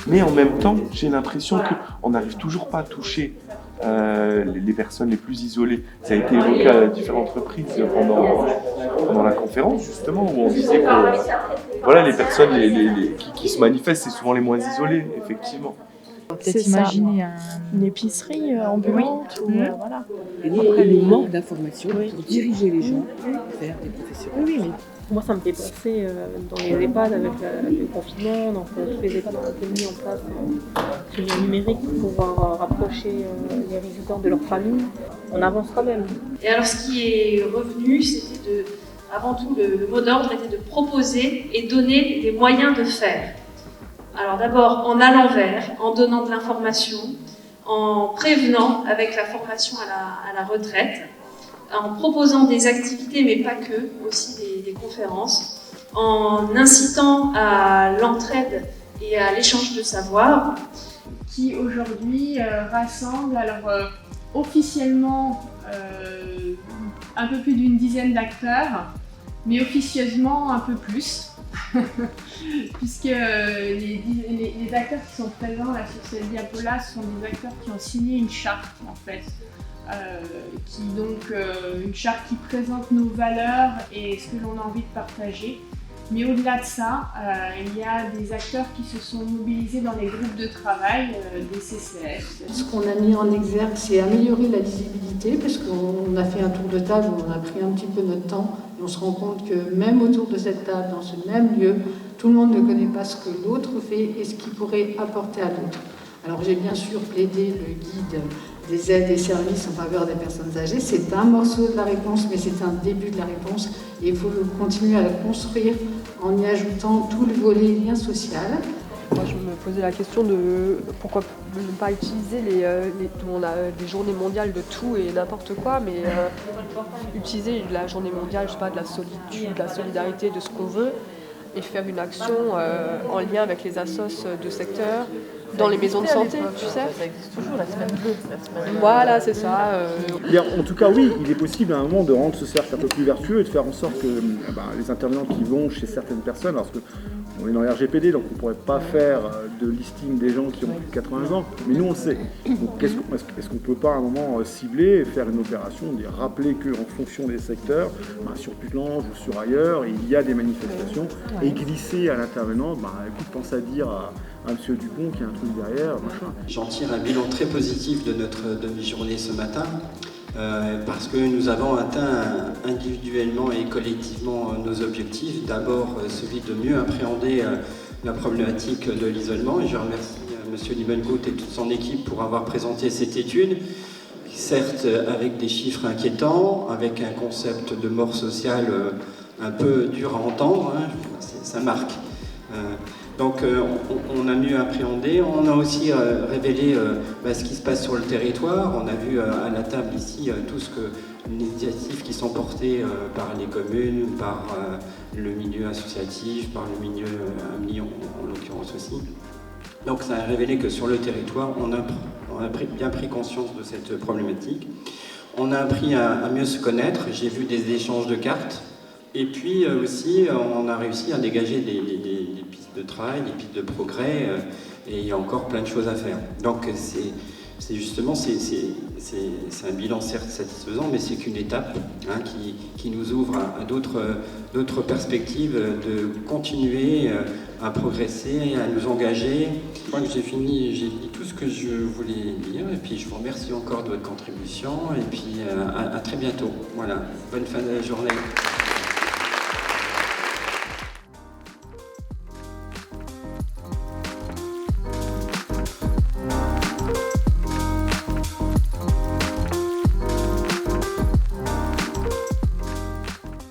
Mais en même temps, j'ai l'impression qu'on n'arrive toujours pas à toucher les personnes les plus isolées. Ça a été évoqué à différentes reprises pendant la conférence, justement, où on disait que voilà, les personnes qui se manifestent, c'est souvent les moins isolées, effectivement. Peut-être imaginer une épicerie ambulante ou voilà. Après, il manque d'informations pour diriger les gens vers des professionnels. Oui, mais moi ça me fait penser dans les EHPAD avec le confinement, donc tous les EHPAD ont été mis en place sur le numérique pour pouvoir rapprocher les résidents de leur famille. On avance quand même. Et alors ce qui est revenu, c'était avant tout le mot d'ordre était de proposer et donner les moyens de faire. Alors d'abord en allant vers, en donnant de l'information, en prévenant avec la formation à la retraite, en proposant des activités, mais pas que, aussi des conférences, en incitant à l'entraide et à l'échange de savoir. Qui aujourd'hui rassemble officiellement un peu plus d'une dizaine d'acteurs, mais officieusement un peu plus, puisque les acteurs qui sont présents là sur cette diapo-là sont des acteurs qui ont signé une charte en fait. Une charte qui présente nos valeurs et ce que l'on a envie de partager. Mais au-delà de ça, il y a des acteurs qui se sont mobilisés dans les groupes de travail des CCF. Ce qu'on a mis en exergue, c'est améliorer la lisibilité, parce qu'on a fait un tour de table où on a pris un petit peu notre temps et on se rend compte que même autour de cette table, dans ce même lieu, tout le monde ne connaît pas ce que l'autre fait et ce qu'il pourrait apporter à l'autre. Alors j'ai bien sûr plaidé le guide des aides et services en faveur des personnes âgées. C'est un morceau de la réponse, mais c'est un début de la réponse. Et il faut continuer à le construire en y ajoutant tout le volet lien social. Moi, je me posais la question de pourquoi ne pas utiliser on a des journées mondiales de tout et n'importe quoi, mais utiliser la journée mondiale, je sais pas, de la solitude, de la solidarité, de ce qu'on veut, et faire une action en lien avec les assos de secteur, dans les maisons de santé, tu sais. Ça existe toujours, la semaine bleue. Voilà, c'est ça. En tout cas, oui, il est possible à un moment de rendre ce cercle un peu plus vertueux et de faire en sorte que les intervenants qui vont chez certaines personnes, parce qu'on est dans l'RGPD, donc on ne pourrait pas faire de listing des gens qui ont plus de 80 ans, mais nous on le sait. Donc est-ce qu'on ne peut pas à un moment cibler et faire une opération, rappeler qu'en fonction des secteurs, sur Putlange ou sur ailleurs, il y a des manifestations, et glisser à l'intervenant, écoute, pense à dire à M. Dupont qu'il y a un truc derrière, machin. J'en tire un bilan très positif de notre demi-journée ce matin, parce que nous avons atteint individuellement et collectivement nos objectifs. D'abord, celui de mieux appréhender la problématique de l'isolement, et je remercie M. Liebengut et toute son équipe pour avoir présenté cette étude, certes avec des chiffres inquiétants, avec un concept de mort sociale un peu dur à entendre, ça marque. Donc on a mieux appréhendé, on a aussi révélé ce qui se passe sur le territoire. On a vu à la table ici tout ce que les initiatives qui sont portées par les communes, par le milieu associatif, par le milieu Lyon en l'occurrence aussi. Donc ça a révélé que sur le territoire, on a bien pris conscience de cette problématique. On a appris à mieux se connaître, j'ai vu des échanges de cartes. Et puis aussi, on a réussi à dégager des pistes de travail, des pistes de progrès, et il y a encore plein de choses à faire. Donc c'est justement, c'est un bilan certes satisfaisant, mais c'est qu'une étape qui nous ouvre à d'autres perspectives de continuer à progresser, à nous engager. Je crois que j'ai dit tout ce que je voulais dire, et puis je vous remercie encore de votre contribution, et puis à très bientôt. Voilà, bonne fin de journée.